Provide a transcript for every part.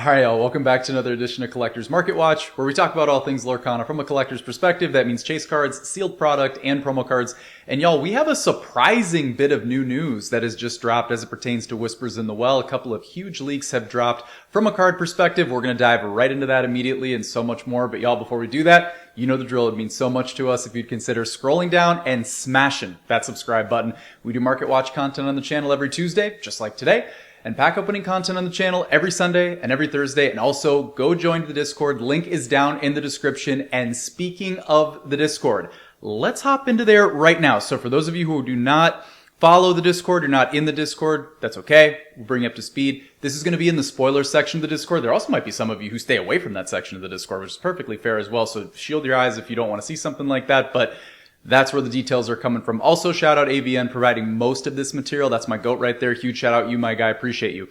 All right, y'all. Welcome back to another edition of Collector's Market Watch, where we talk about all things Lorcana from a collector's perspective. That means chase cards, sealed product, and promo cards. And y'all, we have a surprising bit of new news that has just dropped as it pertains to Whispers in the Well. A couple of huge leaks have dropped from a card perspective. We're going to dive right into that immediately and so much more. But y'all, before we do that, you know the drill. It means so much to us if you'd consider scrolling down and smashing that subscribe button. We do Market Watch content on the channel every Tuesday, just like today. And pack opening content on the channel every Sunday and every Thursday. And also go join the Discord. Link is down in the description. And speaking of the Discord, let's hop into there right now. So for those of you who do not follow the Discord, you're not in the Discord, that's okay. We'll bring you up to speed. This is going to be in the spoiler section of the Discord. There also might be some of you who stay away from that section of the Discord, which is perfectly fair as well. So shield your eyes if you don't want to see something like that. But that's where the details are coming from. Also, shout out AVN providing most of this material. That's my goat right there. Huge shout out, you, my guy. Appreciate you.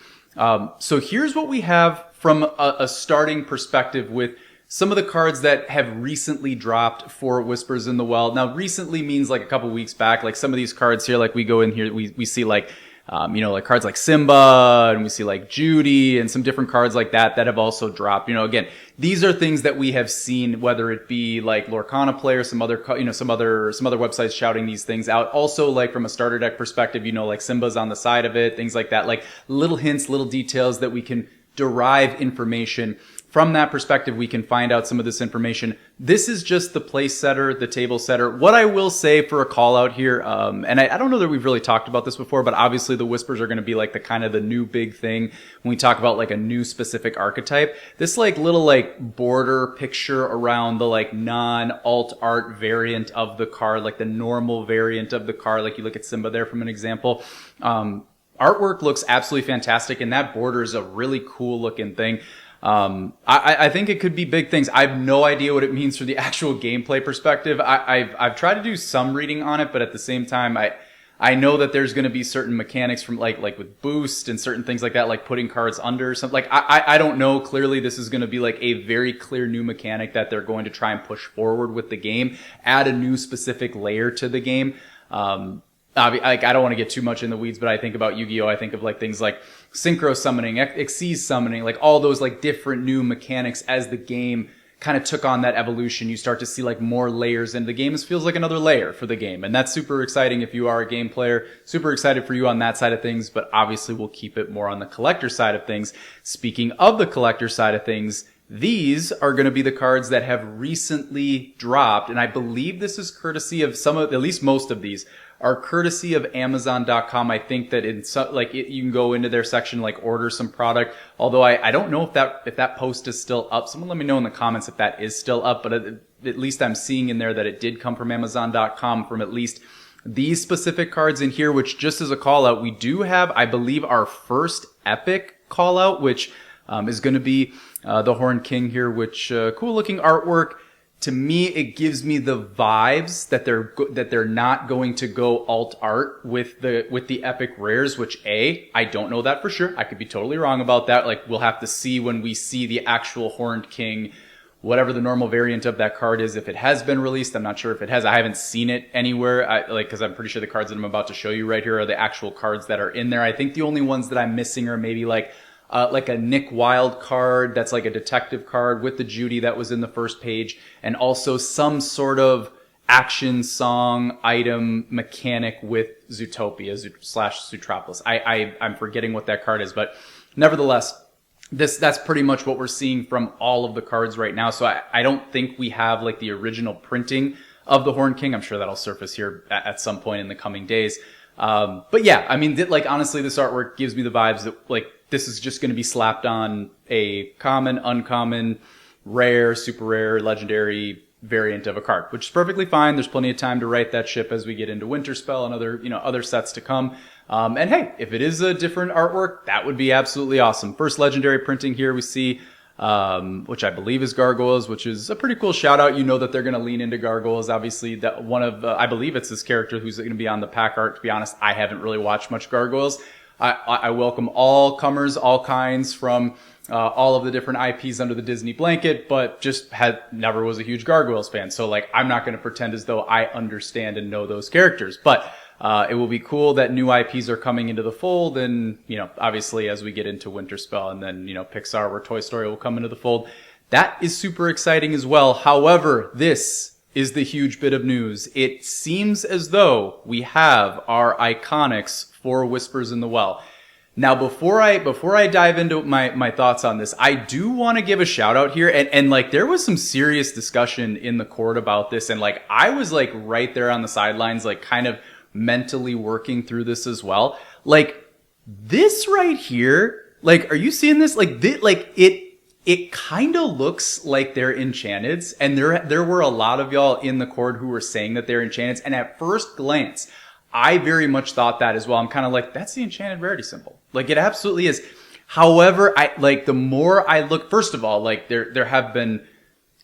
So here's what we have from a starting perspective with some of the cards that have recently dropped for Whispers in the Well. Now, recently means like a couple weeks back. Like some of these cards here, like we go in here, we see like, like cards like Simba, and we see like Judy and some different cards like that have also dropped. Again, these are things that we have seen, whether it be like Lorcana Play or some other websites shouting these things out. Also, like from a starter deck perspective, like Simba's on the side of it, things like that, like little hints, little details that we can derive information. From that perspective, we can find out some of this information. This is just the place setter, the table setter. What I will say for a call out here, and I don't know that we've really talked about this before, but obviously the Whispers are going to be like the kind of the new big thing when we talk about like a new specific archetype. This like little like border picture around the like non-alt art variant of the card, like the normal variant of the card, like you look at Simba there from an example. Artwork looks absolutely fantastic, and that border is a really cool looking thing. I think it could be big things. I have no idea what it means for the actual gameplay perspective. I've tried to do some reading on it, but at the same time, I know that there's going to be certain mechanics from like with boost and certain things like that, like putting cards under something. Like I don't know. Clearly, this is going to be like a very clear new mechanic that they're going to try and push forward with the game, add a new specific layer to the game. I don't want to get too much in the weeds, but I think about Yu-Gi-Oh! I think of like things like synchro summoning, Xyz summoning, like all those like different new mechanics as the game kind of took on that evolution. You start to see like more layers into the game. This feels like another layer for the game. And that's super exciting if you are a game player. Super excited for you on that side of things, but obviously we'll keep it more on the collector side of things. Speaking of the collector side of things, these are going to be the cards that have recently dropped. And I believe this is courtesy of at least most of these are courtesy of Amazon.com. I think that in some, you can go into their section, like order some product. Although I don't know if that post is still up. Someone let me know in the comments if that is still up, but at least I'm seeing in there that it did come from Amazon.com from at least these specific cards in here, which just as a call out, we do have, I believe, our first epic call out, which is going to be the Horned King here, which cool looking artwork. To me, it gives me the vibes that they're not going to go alt art with the epic rares, which I don't know that for sure. I could be totally wrong about that. Like we'll have to see when we see the actual Horned King, whatever the normal variant of that card is. If it has been released, I'm not sure if it has. I haven't seen it anywhere. Because I'm pretty sure the cards that I'm about to show you right here are the actual cards that are in there. I think the only ones that I'm missing are maybe like a Nick Wilde card that's like a detective card with the Judy that was in the first page, and also some sort of action song item mechanic with Zootopia / Zootropolis. I'm forgetting what that card is, but nevertheless, that's pretty much what we're seeing from all of the cards right now. So I don't think we have like the original printing of the Horned King. I'm sure that'll surface here at some point in the coming days. But yeah, I mean, honestly, this artwork gives me the vibes that like this is just going to be slapped on a common, uncommon, rare, super rare, legendary variant of a card, which is perfectly fine. There's plenty of time to write that ship as we get into Winter Spell and other sets to come. And hey, if it is a different artwork, that would be absolutely awesome. First legendary printing here we see, which I believe is Gargoyles, which is a pretty cool shout out. You know that they're going to lean into Gargoyles. Obviously, that one of, I believe it's this character who's going to be on the pack art. To be honest, I haven't really watched much Gargoyles. I welcome all comers, all kinds from all of the different IPs under the Disney blanket, but just never was a huge Gargoyles fan. So like, I'm not going to pretend as though I understand and know those characters. But It will be cool that new IPs are coming into the fold, and obviously as we get into Winterspell and then Pixar, where Toy Story will come into the fold, that is super exciting as well. However, this is the huge bit of news. It seems as though we have our iconics for Whispers in the Well. Now, before I dive into my thoughts on this, I do want to give a shout out here, and like there was some serious discussion in the court about this, and like I was like right there on the sidelines, like kind of mentally working through this as well. Like this right here, like, are you seeing this? Like it kind of looks like they're Enchanteds, and there were a lot of y'all in the court who were saying that they're Enchanteds, and at first glance, I very much thought that as well. I'm kind of like, that's the Enchanted rarity symbol. Like, it absolutely is. However, the more I look, first of all, like, there have been,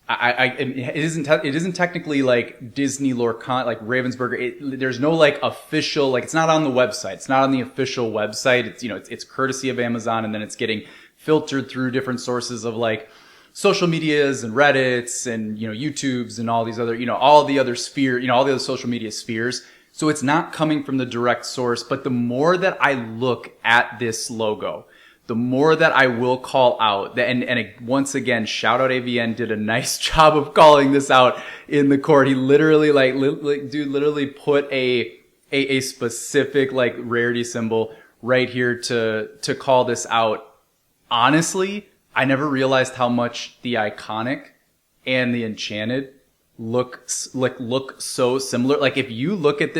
it isn't technically like Disney Lorcana, like Ravensburger. There's no like official, like, it's not on the website. It's not on the official website. It's, it's courtesy of Amazon, and then it's getting filtered through different sources of like social medias and Reddits and, YouTubes and all these other, all the other all the other social media spheres. So it's not coming from the direct source, but the more that I look at this logo, the more that I will call out, and once again, shout out AVN, did a nice job of calling this out in the court. He literally, literally put a specific, like, rarity symbol right here to call this out. Honestly, I never realized how much the iconic and the enchanted look so similar. Like, if you look at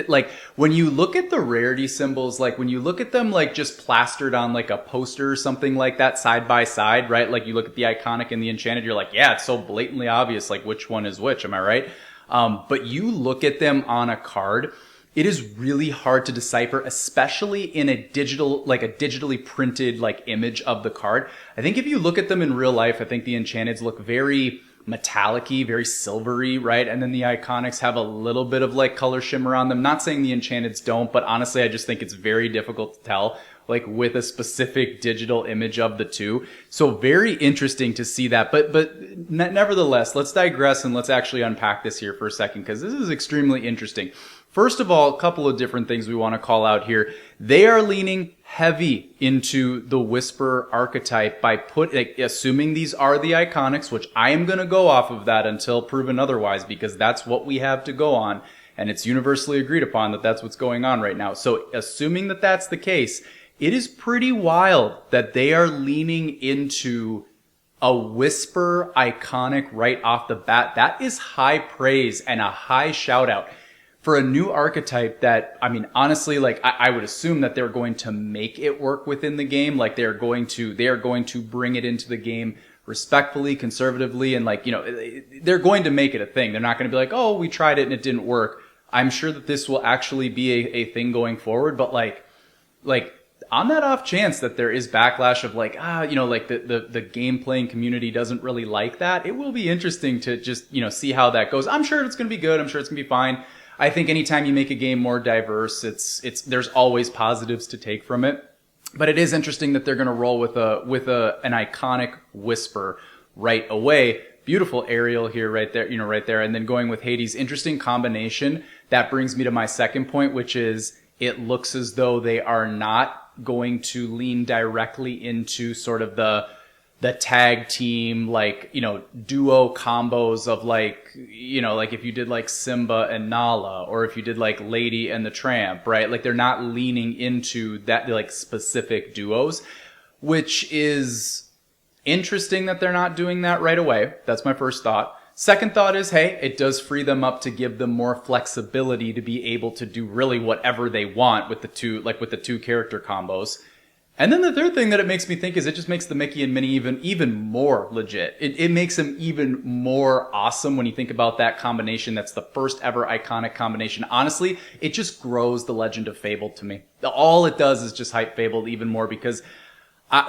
when you look at the rarity symbols, like when you look at them like just plastered on like a poster or something like that side by side, right? Like you look at the iconic and the enchanted, you're like, yeah, it's so blatantly obvious like which one is which, am I right? But you look at them on a card, it is really hard to decipher, especially in a digitally printed like image of the card. I think if you look at them in real life, I think the enchanteds look very metallic-y, very silvery, right? And then the iconics have a little bit of like color shimmer on them. Not saying the enchanteds don't, but honestly, I just think it's very difficult to tell, like with a specific digital image of the two. So very interesting to see that. But nevertheless, let's digress and let's actually unpack this here for a second, because this is extremely interesting. First of all, a couple of different things we want to call out here. They are leaning heavy into the Whisper archetype by assuming these are the iconics, which I am going to go off of that until proven otherwise, because that's what we have to go on, and it's universally agreed upon that that's what's going on right now. So assuming that that's the case, it is pretty wild that they are leaning into a Whisper iconic right off the bat. That is high praise and a high shout out for a new archetype that, I mean, honestly, like I would assume that they're going to make it work within the game. Like they are going to bring it into the game respectfully, conservatively, and like, they're going to make it a thing. They're not going to be like, oh, we tried it and it didn't work. I'm sure that this will actually be a thing going forward. But like on that off chance that there is backlash of like, like the game playing community doesn't really like that, it will be interesting to just, see how that goes. I'm sure it's going to be good. I'm sure it's going to be fine. I think anytime you make a game more diverse, there's always positives to take from it. But it is interesting that they're going to roll with an iconic Whisper right away. Beautiful aerial here, right there, right there. And then going with Hades, interesting combination. That brings me to my second point, which is it looks as though they are not going to lean directly into sort of the tag team, like, duo combos of like, like if you did like Simba and Nala, or if you did like Lady and the Tramp, right? Like they're not leaning into that like specific duos, which is interesting that they're not doing that right away. That's my first thought. Second thought is, hey, it does free them up to give them more flexibility to be able to do really whatever they want with the two character combos. And then the third thing that it makes me think is it just makes the Mickey and Minnie even more legit. It makes them even more awesome when you think about that combination. That's the first ever iconic combination. Honestly, it just grows the Legend of Fable to me. All it does is just hype Fable even more, because I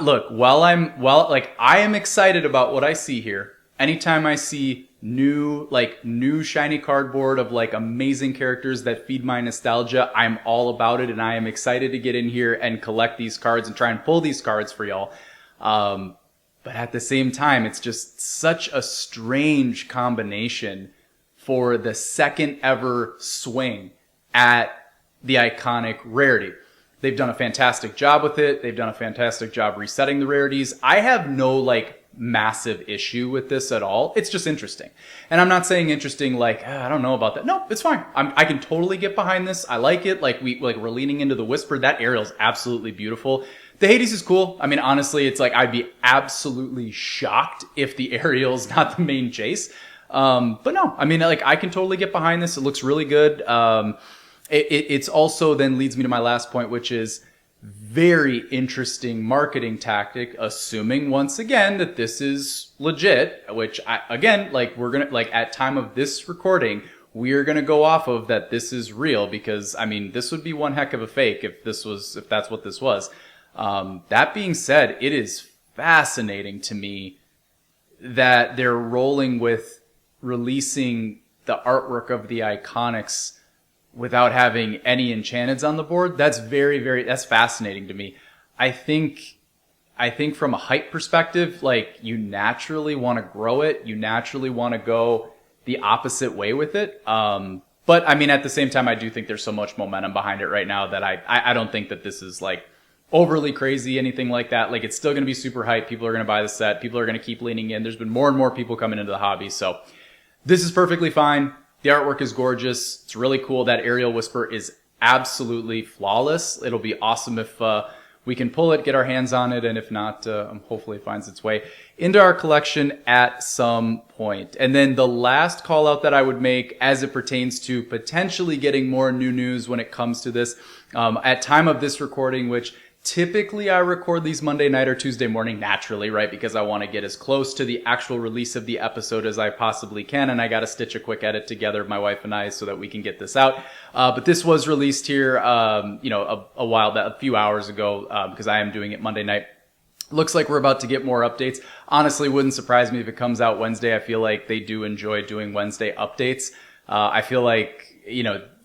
am excited about what I see here. Anytime I see new shiny cardboard of like amazing characters that feed my nostalgia, I'm all about it, and I am excited to get in here and collect these cards and try and pull these cards for y'all. But at the same time, it's just such a strange combination for the second ever swing at the iconic rarity. They've done a fantastic job with it. They've done a fantastic job resetting the rarities. I have no like massive issue with this at all. It's just interesting. And I'm not saying interesting like, I don't know about that. No, it's fine. I can totally get behind this. I like it. We're leaning into the Whisper. That Aerial's absolutely beautiful. The Hades is cool. I mean, honestly, it's like I'd be absolutely shocked if the Aerial's not the main chase. But no, I mean, like I can totally get behind this. It looks really good. It's also then leads me to my last point, which is very interesting marketing tactic, assuming once again that this is legit, which we're going to like at time of this recording, we're going to go off of that this is real, because I mean, this would be one heck of a fake if that's what this was. That being said, it is fascinating to me that they're rolling with releasing the artwork of the Iconics without having any enchanteds on the board. That's that's fascinating to me. I think from a hype perspective, like you naturally want to grow it. You naturally want to go the opposite way with it. But I mean, at the same time, I do think there's so much momentum behind it right now that I don't think that this is like overly crazy, anything like that. Like it's still going to be super hype. People are going to buy the set. People are going to keep leaning in. There's been more and more people coming into the hobby. So this is perfectly fine. The artwork is gorgeous. It's really cool. That Aerial Whisper is absolutely flawless. It'll be awesome if we can pull it, get our hands on it, and if not, hopefully it finds its way into our collection at some point. And then the last call out that I would make as it pertains to potentially getting more new news when it comes to this, at time of this recording, which typically I record these Monday night or Tuesday morning naturally, right? Because I want to get as close to the actual release of the episode as I possibly can. And I got to stitch a quick edit together, my wife and I, so that we can get this out. But this was released here, a few hours ago, because I am doing it Monday night. Looks like we're about to get more updates. Honestly, wouldn't surprise me if it comes out Wednesday. I feel like they do enjoy doing Wednesday updates. I feel like,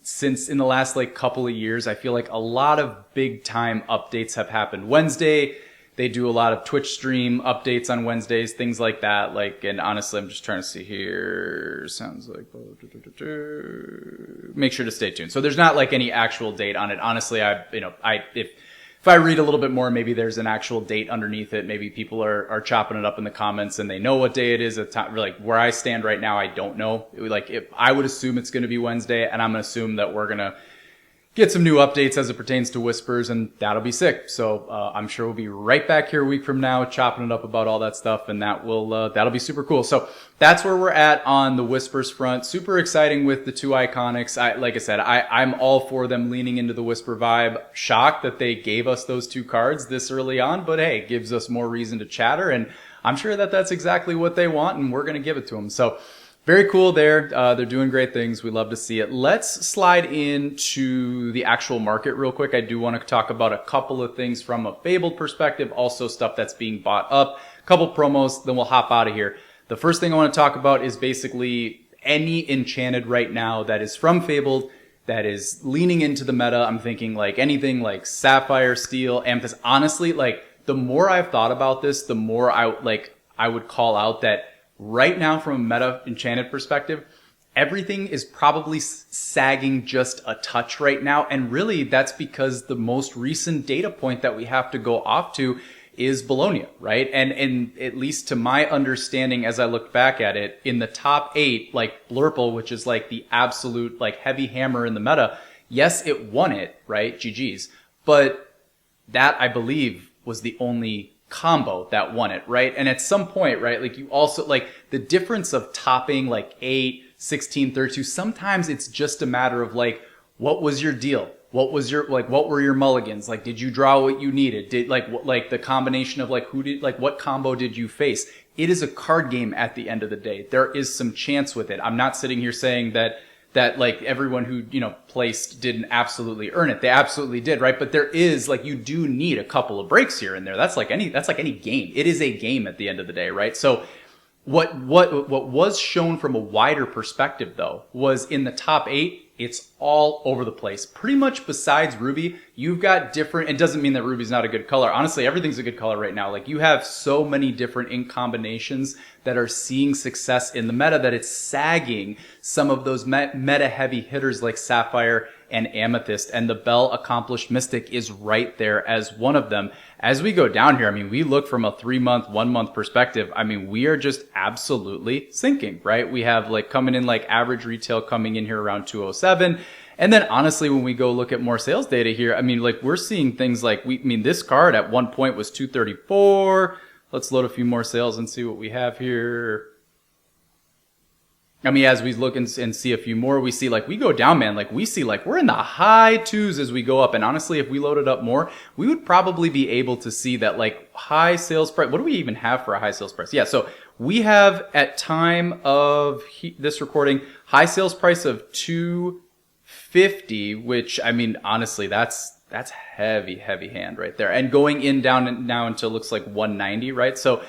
since in the last like couple of years, I feel like a lot of big time updates have happened Wednesday. They do a lot of Twitch stream updates on Wednesdays, things like that. And honestly, I'm just trying to see here. Sounds like, make sure to stay tuned. So there's not like any actual date on it. Honestly, if I read a little bit more, maybe there's an actual date underneath it. Maybe people are chopping it up in the comments and they know what day it is. Like where I stand right now, I don't know. I would assume it's going to be Wednesday, and I'm going to assume that we're going to get some new updates as it pertains to Whispers, and that'll be sick. So I'm sure we'll be right back here a week from now chopping it up about all that stuff, and that'll be super cool. So that's where we're at on the Whispers front. Super exciting with the two Iconics. Like I said, I'm all for them leaning into the Whisper vibe. Shocked that they gave us those two cards this early on, but hey, it gives us more reason to chatter, and I'm sure that that's exactly what they want, and we're going to give it to them. So very cool there. They're doing great things. We love to see it. Let's slide into the actual market real quick. I do want to talk about a couple of things from a Fabled perspective, also stuff that's being bought up, a couple promos, then we'll hop out of here. The first thing I want to talk about is basically any enchanted right now that is from Fabled that is leaning into the meta. I'm thinking like anything like Sapphire, Steel, Amethyst. Honestly, like the more I've thought about this, the more I would call out that right now, from a meta enchanted perspective, everything is probably sagging just a touch right now. And really, that's because the most recent data point that we have to go off to is Bologna, right? And at least to my understanding, as I looked back at it, in the top 8, like Blurple, which is like the absolute like heavy hammer in the meta, yes, it won it, right? GG's. But that, I believe, was the only combo that won it, right? And at some point, right, like you also like the difference of topping like 8, 16, 32, sometimes it's just a matter of like, what was your deal? What was your, like, what were your mulligans? Like, did you draw what you needed? Did like the combination of like what combo did you face? It is a card game at the end of the day. There is some chance with it. I'm not sitting here saying that like everyone who, placed didn't absolutely earn it. They absolutely did, right? But there is like, you do need a couple of breaks here and there. That's like any game. It is a game at the end of the day, right? So what was shown from a wider perspective though was in the top 8, it's all over the place. Pretty much besides Ruby, you've got different, it doesn't mean that Ruby's not a good color. Honestly, everything's a good color right now. Like you have so many different ink combinations that are seeing success in the meta that it's sagging some of those meta heavy hitters like Sapphire and Amethyst. And the Bell Accomplished Mystic is right there as one of them. As we go down here, I mean, we look from a 3-month, 1-month perspective. I mean, we are just absolutely sinking, right? We have like coming in like average retail coming in here around 207. And then honestly, when we go look at more sales data here, I mean, like we're seeing things like this card at one point was 234. Let's load a few more sales and see what we have here. I mean, as we look and see a few more, we see like we go down, man, like we see like we're in the high 2s as we go up. And honestly, if we loaded up more, we would probably be able to see that like high sales price. What do we even have for a high sales price? Yeah, so we have at time of this recording, high sales price of 250, which I mean, honestly, that's heavy hand right there. And going in down now until looks like 190, right? So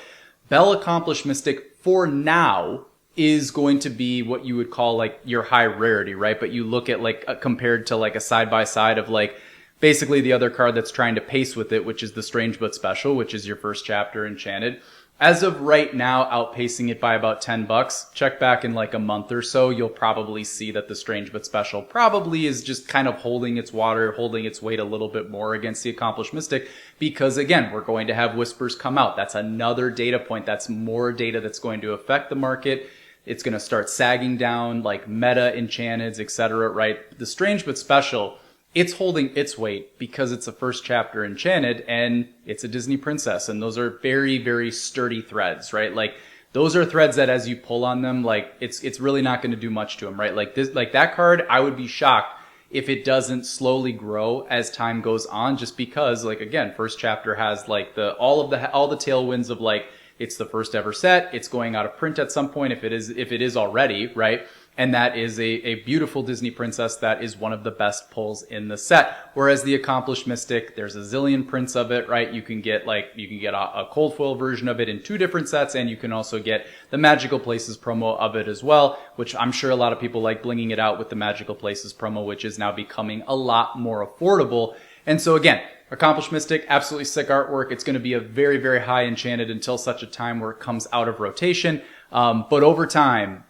Bell Accomplished Mystic for now is going to be what you would call like your high rarity, right? But you look at like compared to like a side by side of like basically the other card that's trying to pace with it, which is the Strange But Special, which is your first chapter Enchanted. As of right now, outpacing it by about $10. Check back in like a month or so, you'll probably see that the Strange But Special probably is just kind of holding its water, holding its weight a little bit more against the Accomplished Mystic, because again, we're going to have Whispers come out. That's another data point. That's more data that's going to affect the market. It's going to start sagging down like meta enchanteds, etc., right? The Strange But Special, it's holding its weight because it's a first chapter enchanted and it's a Disney princess. And those are very, very sturdy threads, right? Like those are threads that as you pull on them, like it's really not going to do much to them, right? Like this, like that card, I would be shocked if it doesn't slowly grow as time goes on, just because like, again, first chapter has like all the tailwinds of like, it's the first ever set. It's going out of print at some point if it is already, right? And that is a beautiful Disney princess that is one of the best pulls in the set. Whereas the Accomplished Mystic, there's a zillion prints of it, right? You can get a cold foil version of it in 2 different sets, and you can also get the Magical Places promo of it as well, which I'm sure a lot of people like blinging it out with the Magical Places promo, which is now becoming a lot more affordable. And so again, Accomplished Mystic, absolutely sick artwork. It's going to be a very, very high enchanted until such a time where it comes out of rotation. But over time,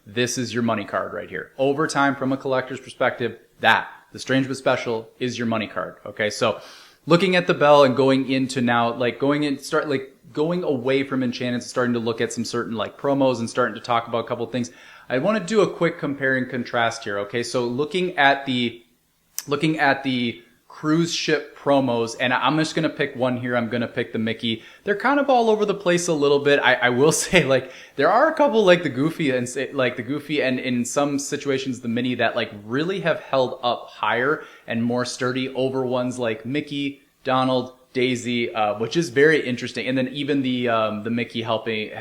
this is your money card right here. Over time, from a collector's perspective, the Strange But Special is your money card. Okay, so looking at the Bell and going into now, like going away from enchanted, starting to look at some certain like promos and starting to talk about a couple of things. I want to do a quick compare and contrast here. Okay, so looking at the cruise ship promos, and I'm just going to pick one here. I'm going to pick the Mickey. They're kind of all over the place a little bit. I will say, like, there are a couple like the Goofy and in some situations the Minnie that like really have held up higher and more sturdy over ones like Mickey, Donald, Daisy, which is very interesting. And then even the Mickey helping,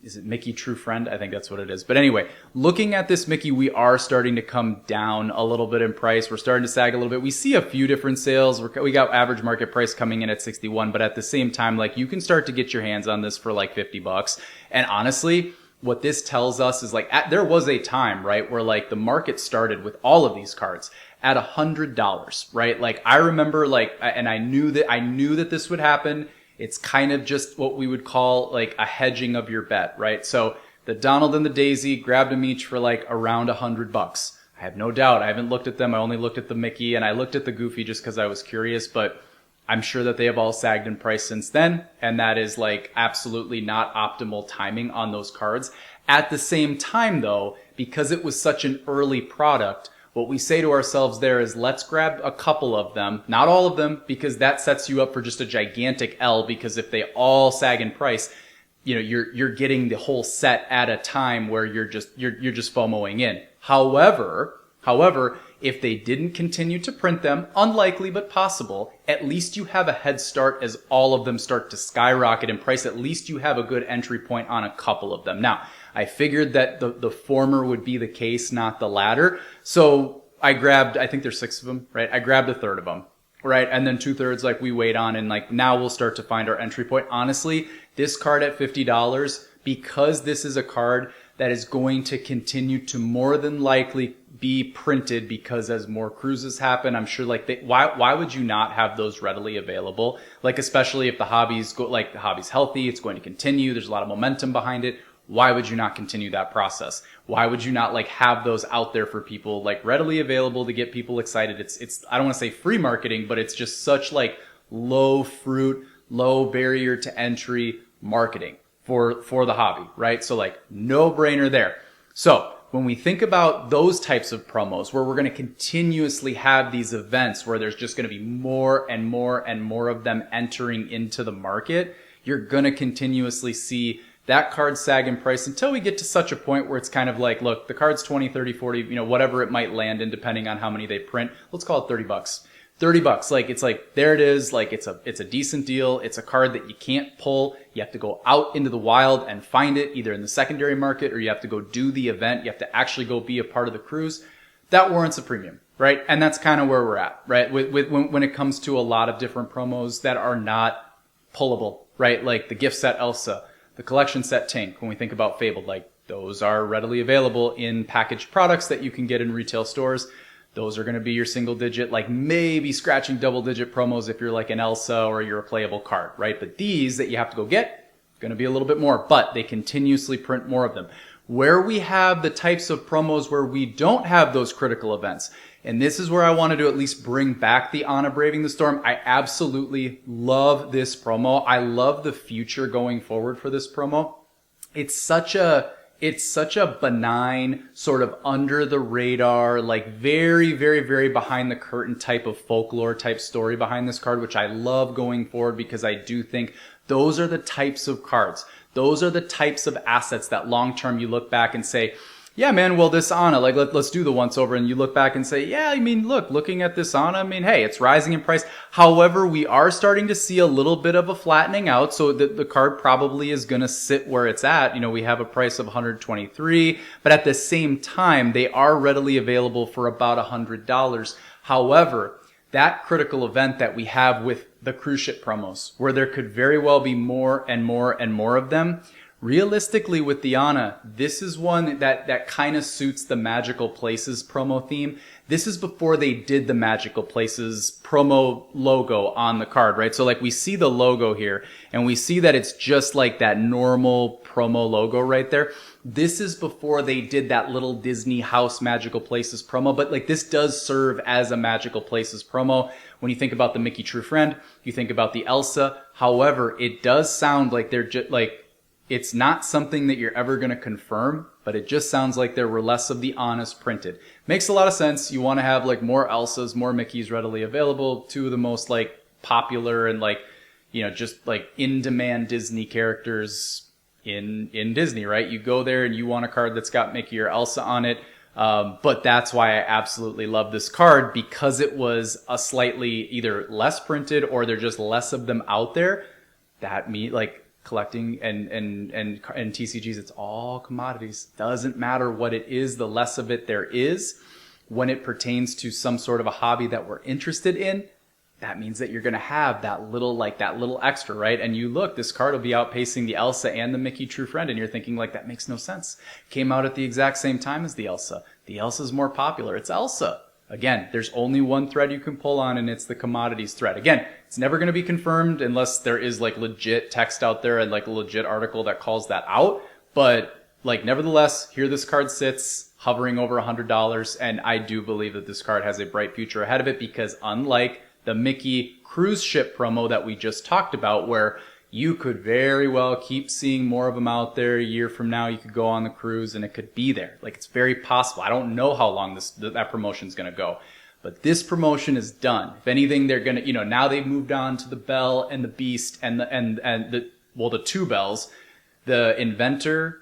is it Mickey True Friend? I think that's what it is. But anyway, looking at this Mickey, we are starting to come down a little bit in price. We're starting to sag a little bit. We see a few different sales. We got average market price coming in at 61, but at the same time, like you can start to get your hands on this for like $50. And honestly, what this tells us is like there was a time, right, where like the market started with all of these cards at $100, right? Like I remember like, and I knew that this would happen. It's kind of just what we would call like a hedging of your bet, right? So the Donald and the Daisy, grabbed them each for like around $100. I have no doubt. I haven't looked at them. I only looked at the Mickey and I looked at the Goofy just because I was curious, but I'm sure that they have all sagged in price since then. And that is like absolutely not optimal timing on those cards. At the same time though, because it was such an early product, what we say to ourselves there is let's grab a couple of them, not all of them, because that sets you up for just a gigantic L, because if they all sag in price, you know, you're getting the whole set at a time where you're just FOMOing in. However, if they didn't continue to print them, unlikely but possible, at least you have a head start as all of them start to skyrocket in price. At least you have a good entry point on a couple of them. Now, I figured that the former would be the case, not the latter. So I grabbed, I think there's 6 of them, right? I grabbed a third of them, right? And then 2/3 like we wait on, and like now we'll start to find our entry point. Honestly, this card at $50, because this is a card that is going to continue to more than likely be printed, because as more cruises happen, I'm sure like why would you not have those readily available? Like especially if the hobby's healthy, it's going to continue, there's a lot of momentum behind it. why would you not continue that process? Why would you not like have those out there for people, like readily available to get people excited? It's I don't want to say free marketing, but it's just such like low fruit, low barrier to entry marketing for the hobby, right? So like no brainer there. So when we think about those types of promos where we're going to continuously have these events where there's just going to be more and more and more of them entering into the market, you're going to continuously see that card sag in price until we get to such a point where it's kind of like, look, the card's 20, 30, 40, whatever it might land in depending on how many they print. Let's call it $30. $30. Like, it's like, there it is. Like, it's a decent deal. It's a card that you can't pull. You have to go out into the wild and find it either in the secondary market or you have to go do the event. You have to actually go be a part of the cruise. That warrants a premium, right? And that's kind of where we're at, right? When it comes to a lot of different promos that are not pullable, right? Like the gift set Elsa, the collection set Tink. When we think about Fabled, like those are readily available in packaged products that you can get in retail stores. Those are going to be your single digit, like maybe scratching double digit promos if you're like an Elsa or you're a playable card, right? But these that you have to go get, going to be a little bit more, but they continuously print more of them. Where we have the types of promos where we don't have those critical events, and this is where I wanted to at least bring back the Anna Braving the Storm. I absolutely love this promo. I love the future going forward for this promo. It's such a benign, sort of under the radar, like very, very, very behind the curtain type of folklore type story behind this card, which I love going forward because I do think those are the types of cards. Those are the types of assets that long term you look back and say, yeah, man, well, this Anna, like, let's do the once over. And you look back and say, yeah, I mean, looking at this Anna, I mean, hey, it's rising in price. However, we are starting to see a little bit of a flattening out. So the card probably is going to sit where it's at. We have a price of $123, but at the same time, they are readily available for about $100. However, that critical event that we have with the cruise ship promos, where there could very well be more and more and more of them, realistically with the Anna, this is one that kind of suits the Magical Places promo theme. This is before they did the Magical Places promo logo on the card, right? So like we see the logo here and we see that it's just like that normal promo logo right there. This is before they did that little Disney House Magical Places promo, but like this does serve as a Magical Places promo. When you think about the Mickey True Friend, you think about the Elsa. However, it does sound like they're just like, it's not something that you're ever going to confirm, but it just sounds like there were less of the Annas printed. Makes a lot of sense. You want to have like more Elsas, more Mickeys readily available. Two of the most like popular and like, just like in demand Disney characters in Disney, right? You go there and you want a card that's got Mickey or Elsa on it. But that's why I absolutely love this card, because it was a slightly either less printed or there's just less of them out there. That like collecting and TCGs, it's all commodities. Doesn't matter what it is, the less of it there is. When it pertains to some sort of a hobby that we're interested in, that means that you're going to have that little extra, right? And you look, this card will be outpacing the Elsa and the Mickey True Friend, and you're thinking like, that makes no sense. Came out at the exact same time as the Elsa. The Elsa's more popular. It's Elsa. Again, there's only one thread you can pull on, and it's the commodities thread. Again, it's never going to be confirmed unless there is like legit text out there and like a legit article that calls that out. But like, nevertheless, here this card sits hovering over $100. And I do believe that this card has a bright future ahead of it, because unlike the Mickey cruise ship promo that we just talked about, where you could very well keep seeing more of them out there. A year from now, you could go on the cruise and it could be there. Like, it's very possible. I don't know how long that promotion's going to go, but this promotion is done. If anything, they're going to, now they've moved on to the Belle and the Beast and the two Bells, the Inventor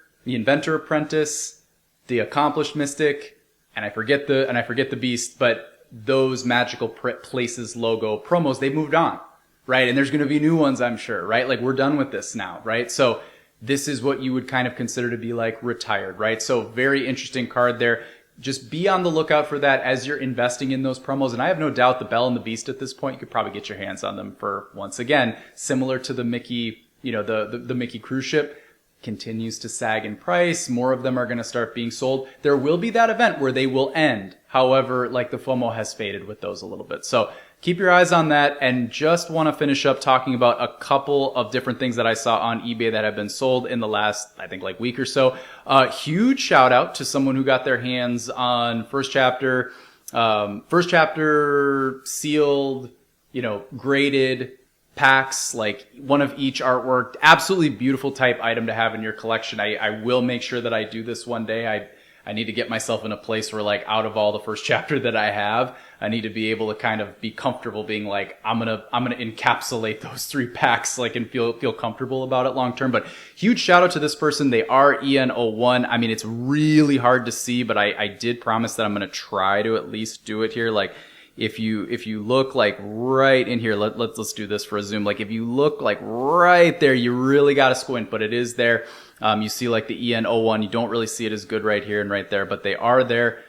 Apprentice, the Accomplished Mystic, and I forget the Beast, but those Magical Places logo promos, they moved on. Right? And there's going to be new ones, I'm sure, right? Like, we're done with this now, right? So this is what you would kind of consider to be like retired, right? So very interesting card there. Just be on the lookout for that as you're investing in those promos. And I have no doubt the Belle and the Beast at this point, you could probably get your hands on them for, once again, similar to the Mickey, the Mickey cruise ship. continues to sag in price. More of them are going to start being sold. There will be that event where they will end. However, like the FOMO has faded with those a little bit. So keep your eyes on that, and just want to finish up talking about a couple of different things that I saw on eBay that have been sold in the last, I think, like week or so. Huge shout out to someone who got their hands on first chapter sealed, graded packs, like one of each artwork. Absolutely beautiful type item to have in your collection. I will make sure that I do this one day. I need to get myself in a place where, like, out of all the first chapter that I have, I need to be able to kind of be comfortable being like, I'm gonna encapsulate those 3 packs, like, and feel comfortable about it long term. But huge shout out to this person. They are EN01. I mean, it's really hard to see, but I did promise that I'm gonna try to at least do it here. Like, if you look like right in here, let's do this for a zoom. Like, if you look like right there, you really got to squint, but it is there. You see like the EN01, you don't really see it as good right here and right there, but they are there.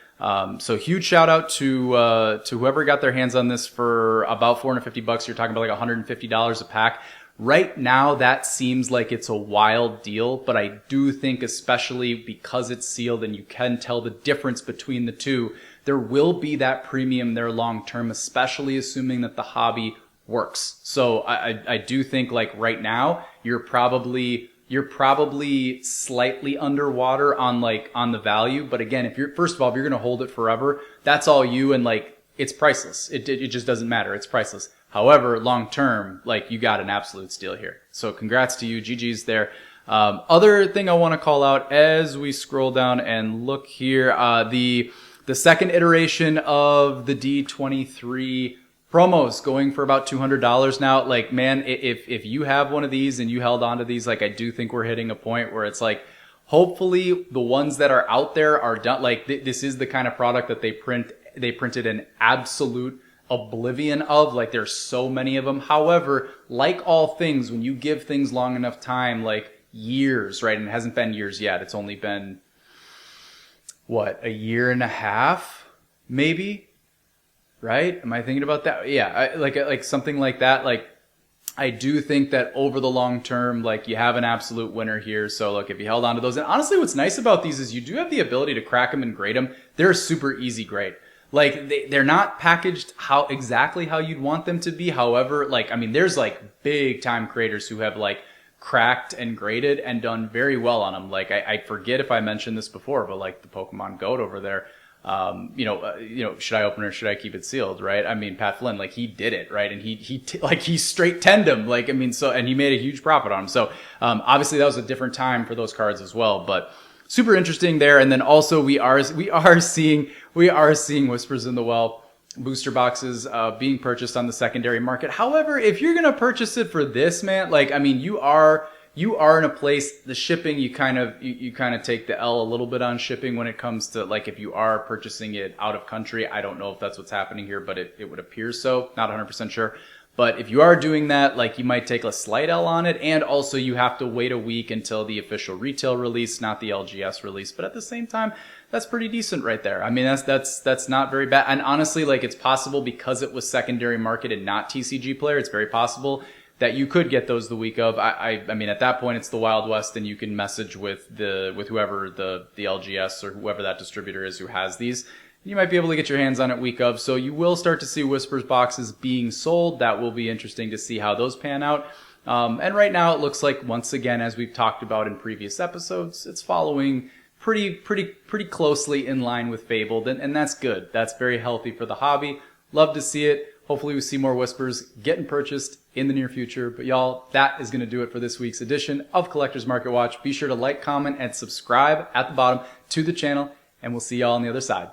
So huge shout out to whoever got their hands on this for about $450. You're talking about like $150 a pack. Right now, that seems like it's a wild deal, but I do think, especially because it's sealed and you can tell the difference between the two, there will be that premium there long term, especially assuming that the hobby works. So I do think, like, right now, you're probably slightly underwater on the value. But again, first of all, if you're going to hold it forever, that's all you, and like, it's priceless. It just doesn't matter. It's priceless. However, long term, like, you got an absolute steal here. So congrats to you. GG's there. Other thing I want to call out as we scroll down and look here, the second iteration of the D23 promos going for about $200 now. Like, man, if you have one of these and you held on to these, like, I do think we're hitting a point where it's like, hopefully the ones that are out there are done. Like, this is the kind of product that they printed an absolute oblivion of. Like, there's so many of them. However, like all things, when you give things long enough time, like years, right? And it hasn't been years yet. It's only been, what, a year and a half, maybe? Right? Am I thinking about that? Yeah, like something like that. Like, I do think that over the long term, like, you have an absolute winner here. So look, if you held on to those, and honestly, what's nice about these is you do have the ability to crack them and grade them. They're a super easy grade. Like, they're not packaged exactly how you'd want them to be. However, like, I mean, there's like big time creators who have like cracked and graded and done very well on them. Like, I forget if I mentioned this before, but like the Pokemon Goat over there, should I open it or should I keep it sealed? Right? I mean, Pat Flynn, like, he did it, right? And he straight tenned him. Like, I mean, and he made a huge profit on him. So, obviously that was a different time for those cards as well, but super interesting there. And then also we are seeing Whispers in the Well booster boxes being purchased on the secondary market. However, if you're gonna purchase it for this, man, like, I mean, you are in a place, the shipping, you kind of take the L a little bit on shipping when it comes to, like, if you are purchasing it out of country. I don't know if that's what's happening here, but it would appear so. Not 100% sure. But if you are doing that, like, you might take a slight L on it, and also you have to wait a week until the official retail release, not the LGS release. But at the same time, that's pretty decent right there. I mean, that's not very bad. And honestly, like, it's possible, because it was secondary market and not TCG player, it's very possible that you could get those the week of. I mean, at that point, it's the Wild West, and you can message with whoever the LGS or whoever that distributor is who has these. You might be able to get your hands on it week of. So you will start to see Whispers boxes being sold. That will be interesting to see how those pan out. And right now it looks like, once again, as we've talked about in previous episodes, it's following pretty closely in line with Fabled. And that's good. That's very healthy for the hobby. Love to see it. Hopefully we see more Whispers getting purchased in the near future. But y'all, that is going to do it for this week's edition of Collector's Market Watch. Be sure to like, comment, and subscribe at the bottom to the channel. And we'll see y'all on the other side.